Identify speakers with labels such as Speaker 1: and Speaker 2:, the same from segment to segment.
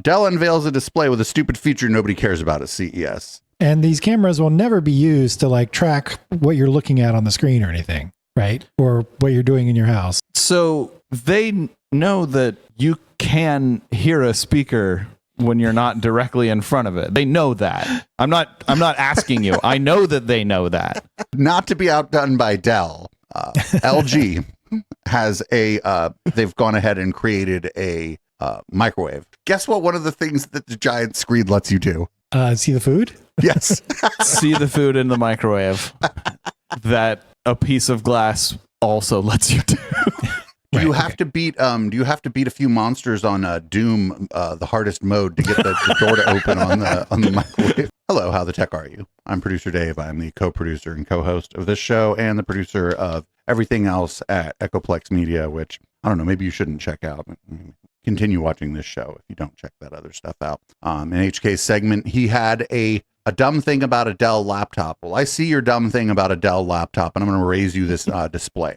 Speaker 1: Dell unveils a display with a stupid feature nobody cares about at CES.
Speaker 2: And these cameras will never be used to like track what you're looking at on the screen or anything, right? Or what you're doing in your house.
Speaker 3: So they know that you can hear a speaker when you're not directly in front of it. They know that. I'm not asking you. I know that they know that.
Speaker 1: Not to be outdone by Dell, LG has they've gone ahead and created a microwave. Guess what? One of the things that the giant screen lets you do.
Speaker 2: See the food?
Speaker 1: Yes.
Speaker 3: See the food in the microwave that a piece of glass also lets you do.
Speaker 1: Do you have to beat a few monsters on Doom, the hardest mode, to get the door to open on the microwave? Hello, how the tech are you? I'm producer Dave. I'm the co-producer and co-host of this show and the producer of everything else at Eplex Media, which I don't know, maybe you shouldn't check out. Continue watching this show if you don't check that other stuff out. In HK's segment, he had a dumb thing about a Dell laptop. Well, I see your dumb thing about a Dell laptop, and I'm going to raise you this display.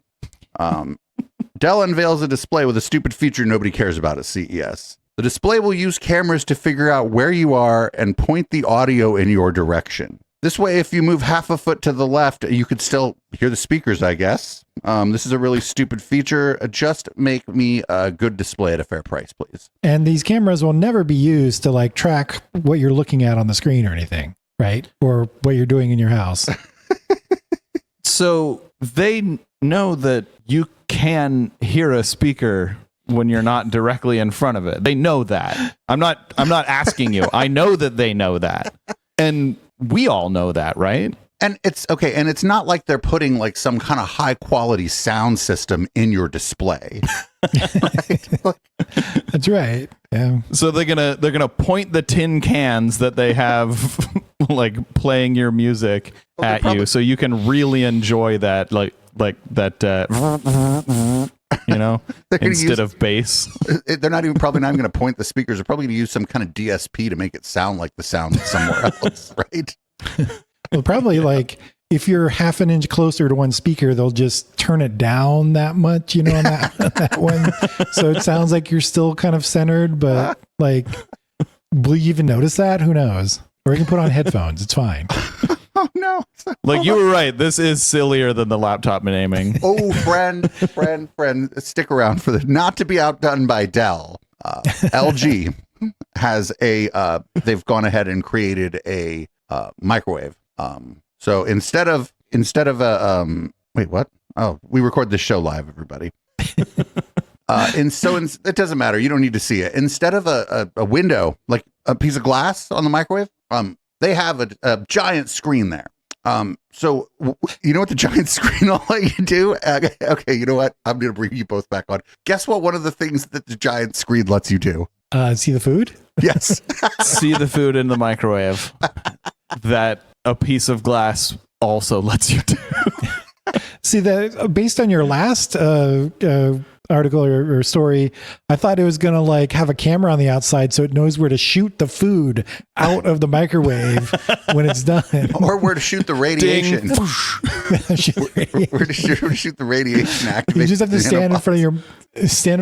Speaker 1: Dell unveils a display with a stupid feature nobody cares about at CES. The display will use cameras to figure out where you are and point the audio in your direction. This way, if you move half a foot to the left, you could still hear the speakers, I guess. This is a really stupid feature. Just make me a good display at a fair price, please.
Speaker 2: And these cameras will never be used to like track what you're looking at on the screen or anything, right? Or what you're doing in your house.
Speaker 3: So they know that you can hear a speaker when you're not directly in front of it. They know that. I'm not asking you. I know that they know that. And we all know that, right?
Speaker 1: And it's okay. And it's not like they're putting like some kind of high quality sound system in your display. Right?
Speaker 2: That's right. Yeah.
Speaker 3: So they're gonna point the tin cans that they have like playing your music at you, so you can really enjoy that, like that. Instead of bass.
Speaker 1: They're probably not even going to point the speakers. They're probably going to use some kind of DSP to make it sound like the sound somewhere else, right?
Speaker 2: Well, probably like if you're half an inch closer to one speaker, they'll just turn it down that much, on that one. So it sounds like you're still kind of centered, but like, will you even notice that? Who knows? Or you can put on headphones. It's fine.
Speaker 1: Oh, no.
Speaker 3: Like you were right. This is sillier than the laptop naming.
Speaker 1: Oh, friend, stick around for the not to be outdone by Dell. LG has they've gone ahead and created a microwave. So instead of wait, what? Oh, we record this show live, everybody. It doesn't matter. You don't need to see it. Instead of a window, like a piece of glass on the microwave, they have a giant screen there. So you know what the giant screen will let you do? Okay, you know what? I'm going to bring you both back on. Guess what? One of the things that the giant screen lets you do.
Speaker 2: See the food?
Speaker 1: Yes.
Speaker 3: See the food in the microwave that a piece of glass also lets you do.
Speaker 2: See, that based on your last article or story, I thought it was going to like have a camera on the outside so it knows where to shoot the food out of the microwave when it's done.
Speaker 1: Or where to shoot the radiation. Where to shoot the radiation activation.
Speaker 2: You just have to stand in front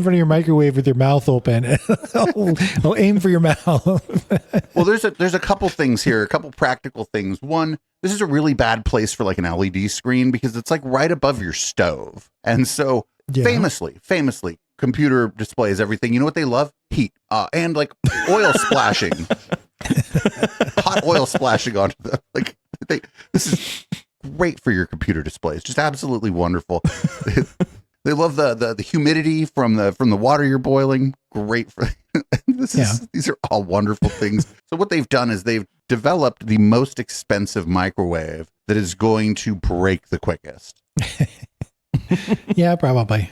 Speaker 2: of your microwave with your mouth open. I'll aim for your mouth.
Speaker 1: Well, there's a couple things here, a couple practical things. One, this is a really bad place for like an LED screen because it's like right above your stove. And so famously, computer displays everything. You know what they love? Heat. And like oil splashing. Hot oil splashing onto them. Like this is great for your computer displays. Just absolutely wonderful. They love the humidity from the water you're boiling. Great for these are all wonderful things. So what they've done is they've developed the most expensive microwave that is going to break the quickest.
Speaker 2: Yeah, probably.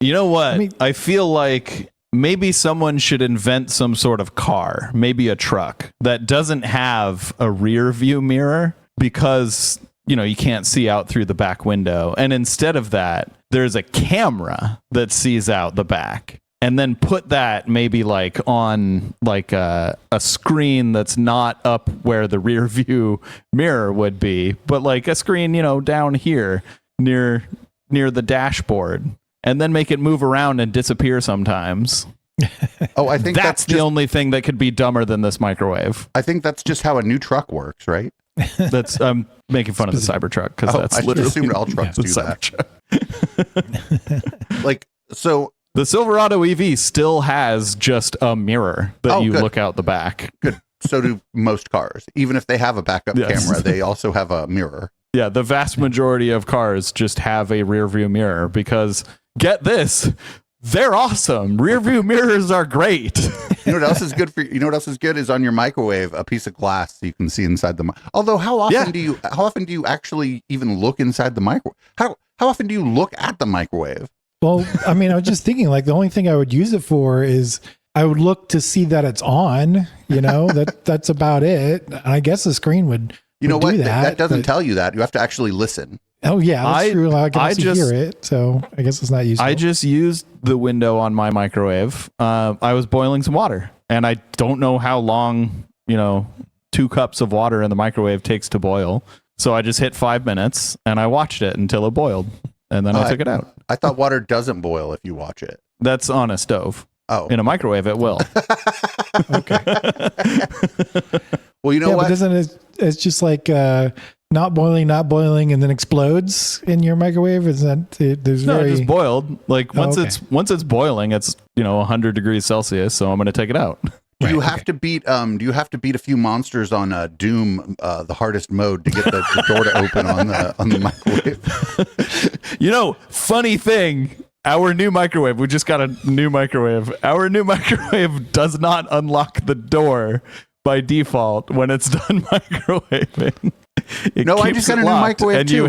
Speaker 3: You know what? I feel like maybe someone should invent some sort of car, maybe a truck that doesn't have a rear view mirror because, you can't see out through the back window. And instead of that, there's a camera that sees out the back. And then put that maybe like on like a screen that's not up where the rear view mirror would be, but like a screen, down here near the dashboard, and then make it move around and disappear sometimes.
Speaker 1: Oh, I think
Speaker 3: that's the only thing that could be dumber than this microwave.
Speaker 1: I think that's just how a new truck works, right?
Speaker 3: That's I'm making fun of the Cybertruck because that's
Speaker 1: I
Speaker 3: literally
Speaker 1: assumed all trucks do that. Like, so
Speaker 3: the Silverado EV still has just a mirror that you look out the back.
Speaker 1: Good. So do most cars. Even if they have a backup camera, they also have a mirror.
Speaker 3: Yeah, the vast majority of cars just have a rear view mirror because, get this, they're awesome. Rear view mirrors are great.
Speaker 1: You know what else is good for you? You know what else is good is on your microwave, a piece of glass so you can see inside the although how often do you actually even look inside the microwave? How often do you look at the microwave?
Speaker 2: Well, I mean, I was just thinking like the only thing I would use it for is I would look to see that it's on, that's about it. And I guess the screen would do
Speaker 1: that doesn't tell you that. You have to actually listen.
Speaker 2: Oh yeah, that's true. I can also hear it, so I guess it's not useful.
Speaker 3: I just used the window on my microwave. I was boiling some water, and I don't know how long 2 cups of water in the microwave takes to boil. So I just hit 5 minutes, and I watched it until it boiled, and then I took it out.
Speaker 1: I thought water doesn't boil if you watch it.
Speaker 3: That's on a stove.
Speaker 1: Oh,
Speaker 3: in a microwave it will.
Speaker 2: Okay.
Speaker 1: Well, you know what?
Speaker 2: But doesn't it's just like not boiling, and then explodes in your microwave? Is that
Speaker 3: it just boiled. Like once it's boiling, it's 100 degrees Celsius. So I'm going to take it out.
Speaker 1: Do you have to beat a few monsters on Doom, the hardest mode, to get the door to open on the microwave?
Speaker 3: Funny thing. Our new microwave, we just got a new microwave. Our new microwave does not unlock the door by default when it's done microwaving.
Speaker 1: I just got a new microwave
Speaker 3: and
Speaker 1: too.
Speaker 3: you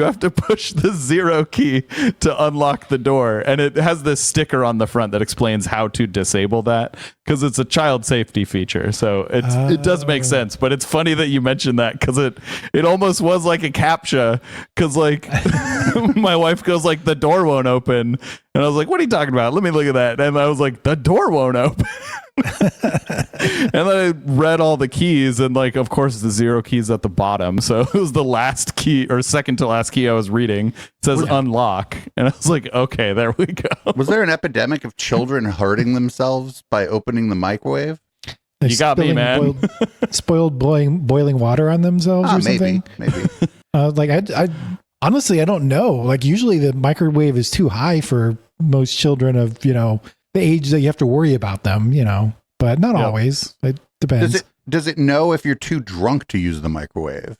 Speaker 3: have to push the 0 key to unlock the door, and it has this sticker on the front that explains how to disable that because it's a child safety feature. So it does make sense, but it's funny that you mentioned that because it almost was like a CAPTCHA because like my wife goes like the door won't open, and I was like, what are you talking about? Let me look at that, and I was like, the door won't open. And then I read all the keys, and like of course the 0 key's at the bottom, so it was the last key or second to last key I was reading. It says unlock, and I was like, okay, there we go.
Speaker 1: Was there an epidemic of children hurting themselves by opening the microwave?
Speaker 3: You got me, man.
Speaker 2: Spoiled boiling water on themselves or something?
Speaker 1: Maybe.
Speaker 2: Like I honestly I don't know. Like usually the microwave is too high for most children of the age that you have to worry about them, but not always. It depends.
Speaker 1: Does it know if you're too drunk to use the microwave?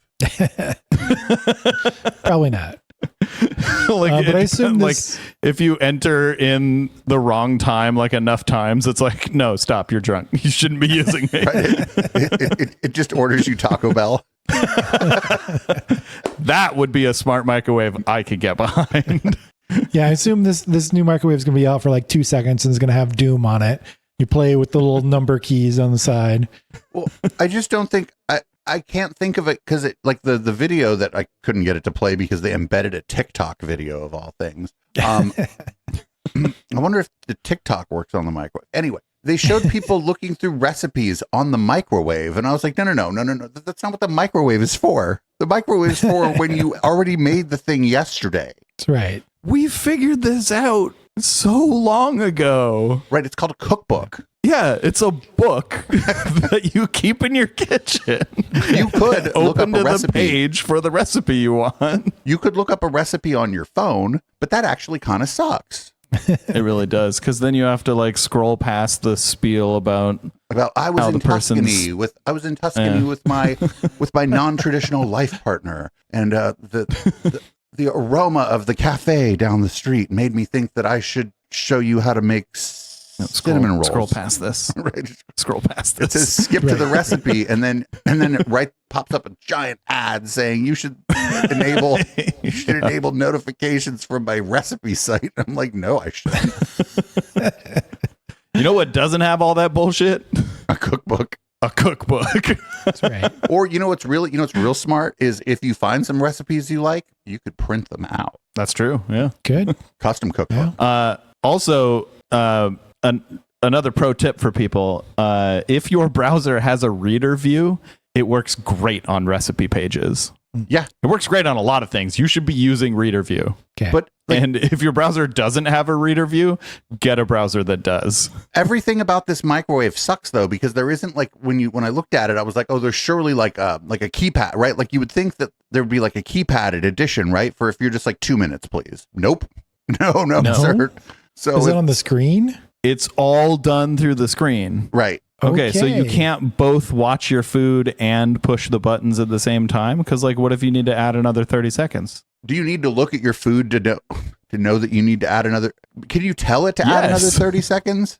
Speaker 2: Probably not.
Speaker 3: But I assume if you enter in the wrong time, like enough times, it's like, no, stop, you're drunk. You shouldn't be using it.
Speaker 1: Right. It just orders you Taco Bell.
Speaker 3: That would be a smart microwave I could get behind.
Speaker 2: Yeah, I assume this new microwave is going to be out for like 2 seconds and it's going to have Doom on it. You play with the little number keys on the side.
Speaker 1: Well, I just don't think I can't think of it because it like the video that I couldn't get it to play because they embedded a TikTok video of all things. I wonder if the TikTok works on the microwave. Anyway, they showed people looking through recipes on the microwave, and I was like, no. That's not what the microwave is for. The microwave is for when you already made the thing yesterday.
Speaker 2: That's right.
Speaker 3: We figured this out so long ago.
Speaker 1: Right, it's called a cookbook.
Speaker 3: Yeah, it's a book that you keep in your kitchen.
Speaker 1: You could
Speaker 3: open to the page for the recipe you want.
Speaker 1: You could look up a recipe on your phone, but that actually kind of sucks.
Speaker 3: It really does, because then you have to like scroll past the spiel about
Speaker 1: I was in Tuscany with my non-traditional life partner, and the aroma of the cafe down the street made me think that I should show you how to make cinnamon rolls.
Speaker 3: Scroll past this.
Speaker 1: Right.
Speaker 3: Scroll past this.
Speaker 1: It says skip to the recipe, and then it pops up a giant ad saying you should enable notifications from my recipe site. I'm like, no, I shouldn't.
Speaker 3: You know what doesn't have all that bullshit?
Speaker 1: A cookbook.
Speaker 3: A cookbook.
Speaker 2: That's right.
Speaker 1: Or what's real smart is if you find some recipes you like, you could print them out.
Speaker 3: That's true. Yeah.
Speaker 2: Good.
Speaker 1: Custom cookbook.
Speaker 2: Yeah.
Speaker 3: Also, another pro tip for people: if your browser has a reader view, it works great on recipe pages
Speaker 1: Yeah.
Speaker 3: It works great on a lot of things. You should be using reader view.
Speaker 2: Okay.
Speaker 1: But
Speaker 3: And if your browser doesn't have a reader view, get a browser that does.
Speaker 1: everything about this microwave sucks though, because there isn't like when I looked at it, I was like, oh, there's surely like a keypad, right? Like you would think that there would be like a keypadded edition, right? For if you're just like 2 minutes, please. Nope. No, sir. So
Speaker 2: is it on the screen?
Speaker 3: It's all done through the screen.
Speaker 1: right.
Speaker 3: Okay, so you can't both watch your food and push the buttons at the same time? Because, like, what if you need to add another 30 seconds?
Speaker 1: Do you need to look at your food to know that you need to add another? Can you tell it to add another 30 seconds?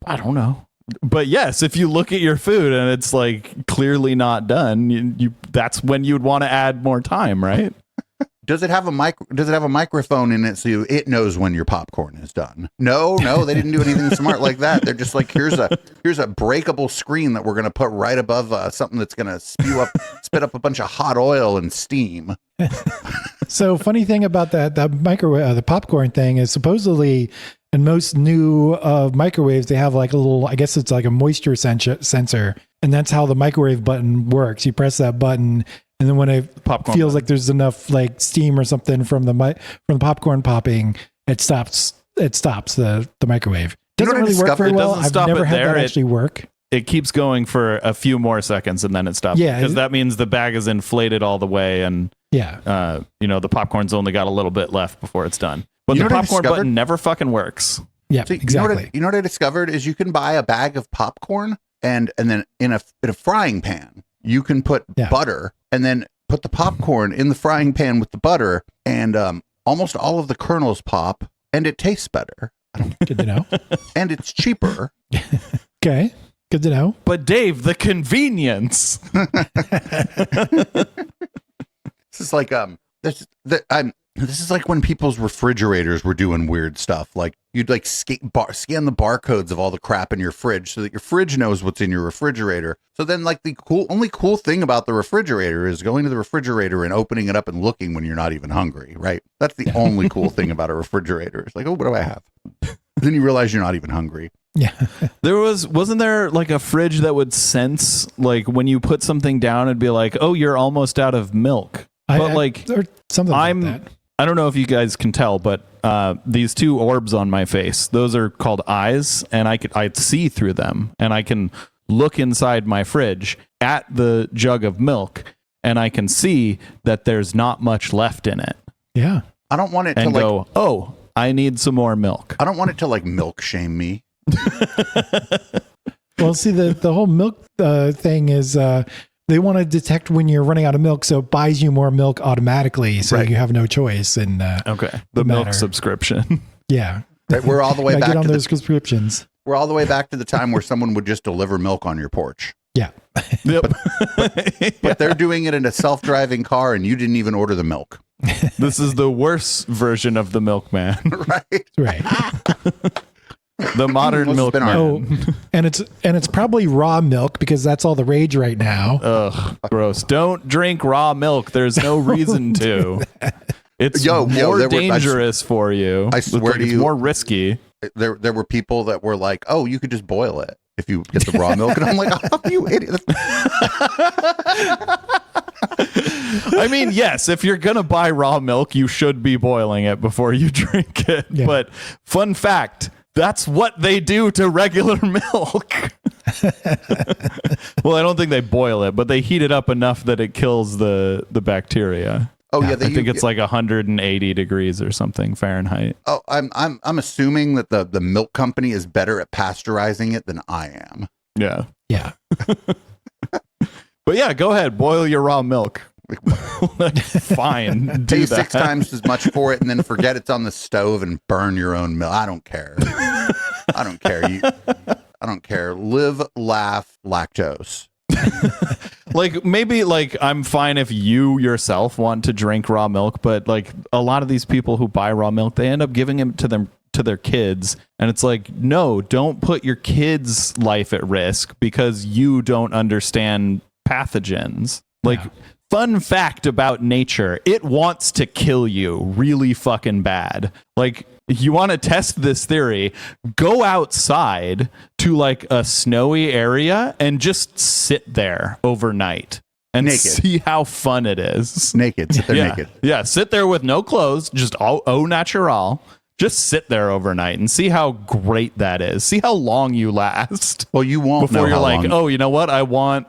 Speaker 3: I don't know. But yes, if you look at your food and it's like clearly not done, you that's when you'd want to add more time, right?
Speaker 1: Does it have a microphone in it so it knows when your popcorn is done? No, they didn't do anything smart like that. They're just like, here's a breakable screen that we're going to put right above something that's going to spit up a bunch of hot oil and steam.
Speaker 2: So funny thing about that microwave, the popcorn thing is supposedly in most new microwaves, they have like a little, I guess it's like a moisture sensor. And that's how the microwave button works. You press that button, and then when it feels like there's enough like steam or something from the popcorn popping, it stops the microwave. Doesn't really work very well. I've never had that actually work.
Speaker 3: It keeps going for a few more seconds and then it stops.
Speaker 2: Yeah,
Speaker 3: because that means the bag is inflated all the way, and the popcorn's only got a little bit left before it's done. But the popcorn button never fucking works.
Speaker 2: Yeah, so exactly.
Speaker 1: You know what I discovered is you can buy a bag of popcorn and then in a frying pan you can put butter and then put the popcorn in the frying pan with the butter, and almost all of the kernels pop and it tastes better.
Speaker 2: Good to know.
Speaker 1: And it's cheaper.
Speaker 2: Okay. Good to know.
Speaker 3: But Dave, the convenience.
Speaker 1: This is like this is like when people's refrigerators were doing weird stuff. Like you'd like scan the barcodes of all the crap in your fridge so that your fridge knows what's in your refrigerator. So then like the only cool thing about the refrigerator is going to the refrigerator and opening it up and looking when you're not even hungry, right? That's the only cool thing about a refrigerator. It's like, oh, what do I have? Then you realize you're not even hungry.
Speaker 2: Yeah.
Speaker 3: Wasn't there like a fridge that would sense like when you put something down, it'd be like, oh, you're almost out of milk. But or something like that. I don't know if you guys can tell, but these two orbs on my face, those are called eyes, and I'd see through them, and I can look inside my fridge at the jug of milk, and I can see that there's not much left in it.
Speaker 2: Yeah.
Speaker 1: I don't want it to
Speaker 3: go, oh, I need some more milk.
Speaker 1: I don't want it to like milk shame me.
Speaker 2: Well, see, the whole milk thing is they want to detect when you're running out of milk, so it buys you more milk automatically, so you have no choice. And
Speaker 3: the milk subscription.
Speaker 2: Yeah,
Speaker 1: right, we're all the way back
Speaker 2: get on
Speaker 1: to
Speaker 2: those subscriptions.
Speaker 1: We're all the way back to the time where someone would just deliver milk on your porch.
Speaker 2: Yeah,
Speaker 3: yep.
Speaker 1: But they're doing it in a self-driving car, and you didn't even order the milk.
Speaker 3: This is the worst version of the milkman.
Speaker 2: Right.
Speaker 3: The modern milkman.
Speaker 2: Oh, and it's probably raw milk because that's all the rage right now.
Speaker 3: Ugh, gross. Don't drink raw milk. There's no reason to. It's more dangerous for you.
Speaker 1: I swear to you,
Speaker 3: it's more risky.
Speaker 1: There were people that were like, "Oh, you could just boil it if you get the raw milk," and I'm like, "Oh, you idiot!"
Speaker 3: I mean, yes, if you're gonna buy raw milk, you should be boiling it before you drink it. Yeah. But fun fact. That's what they do to regular milk. Well, I don't think they boil it, but they heat it up enough that it kills the bacteria.
Speaker 1: Oh yeah,
Speaker 3: I think it's like 180 degrees or something Fahrenheit.
Speaker 1: Oh, I'm assuming that the milk company is better at pasteurizing it than I am.
Speaker 3: Yeah.
Speaker 2: Yeah.
Speaker 3: But yeah, go ahead, boil your raw milk. Fine.
Speaker 1: Pay 6 times as much for it and then forget it's on the stove and burn your own milk. I don't care. I don't care. I don't care. Live, laugh, lactose.
Speaker 3: Like maybe like I'm fine if you yourself want to drink raw milk, but like a lot of these people who buy raw milk, they end up giving it to their kids, and it's like, no, don't put your kids' life at risk because you don't understand pathogens. Like fun fact about nature, it wants to kill you really fucking bad. Like, you want to test this theory, go outside to like a snowy area and just sit there overnight and
Speaker 1: Naked.
Speaker 3: see how fun it is.
Speaker 1: Naked. Sit there
Speaker 3: Yeah.
Speaker 1: naked.
Speaker 3: Yeah, sit there with no clothes, just au natural. Just sit there overnight and see how great that is. See how long you last.
Speaker 1: Well, you won't know
Speaker 3: before you're
Speaker 1: how
Speaker 3: like,
Speaker 1: long.
Speaker 3: oh, you know what? I want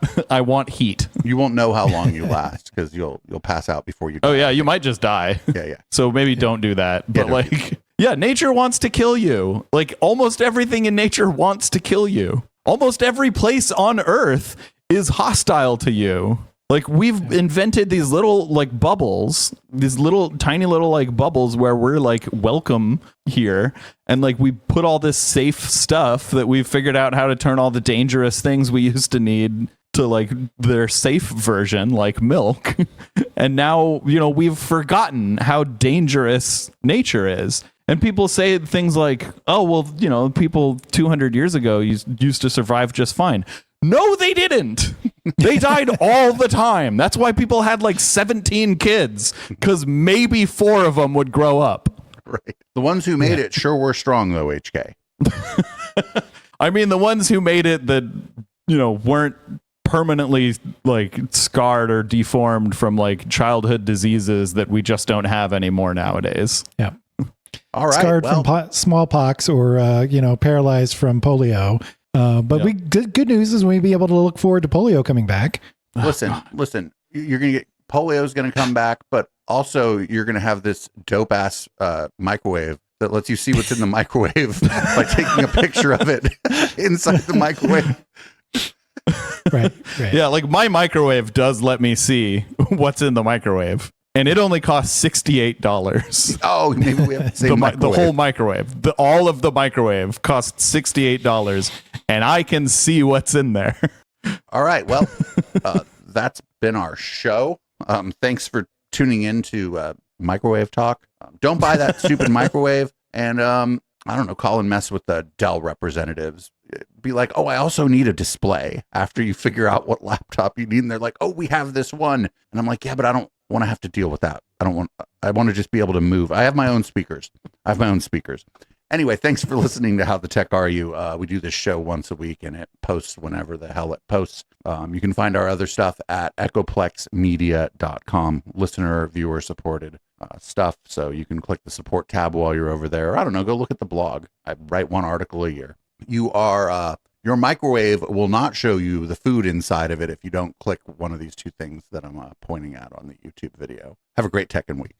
Speaker 3: heat.
Speaker 1: You won't know how long you last because you'll pass out before you.
Speaker 3: Oh yeah, you might just die.
Speaker 1: Yeah.
Speaker 3: So maybe don't do that. But
Speaker 1: don't do
Speaker 3: yeah, nature wants to kill you. Like almost everything in nature wants to kill you. Almost every place on Earth is hostile to you. Like we've invented these little like bubbles, these little tiny little like bubbles where we're like welcome here. And like we put all this safe stuff that we've figured out how to turn all the dangerous things we used to need to like their safe version, like milk. And now, you know, we've forgotten how dangerous nature is. And people say things like, oh, well, you know, people 200 years ago used to survive just fine. No, they didn't. They died all the time. That's why people had like 17 kids, because maybe 4 of them would grow up.
Speaker 1: Right. The ones who made it sure were strong, though, HK.
Speaker 3: I mean, the ones who made it that, you know, weren't permanently like scarred or deformed from like childhood diseases that we just don't have anymore nowadays.
Speaker 2: Yeah.
Speaker 1: All right.
Speaker 2: Scarred from smallpox or, you know, paralyzed from polio. But good news is we'll be able to look forward to polio coming back.
Speaker 1: Listen, you're going to get polio's going to come back, but also you're going to have this dope ass microwave that lets you see what's in the microwave by taking a picture of it inside the microwave.
Speaker 2: Right.
Speaker 3: Yeah, like my microwave does let me see what's in the microwave. And it only costs $68.
Speaker 1: Oh, maybe we have the same
Speaker 3: the whole microwave. All of the microwave costs $68, and I can see what's in there.
Speaker 1: All right. Well, that's been our show. Thanks for tuning in to Microwave Talk. Don't buy that stupid microwave. And I don't know, call and mess with the Dell representatives. Be like, oh, I also need a display after you figure out what laptop you need. And they're like, oh, we have this one. And I'm like, yeah, but I don't want to have to deal with that. I want to just be able to move. I have my own speakers. Anyway, thanks for listening to How the Tech Are You. We do this show once a week and it posts whenever the hell it posts. You can find our other stuff at echoplexmedia.com, listener, viewer supported stuff. So you can click the support tab while you're over there. I don't know, go look at the blog. I write one article a year. Your microwave will not show you the food inside of it if you don't click one of these 2 things that I'm pointing at on the YouTube video. Have a great tech and week.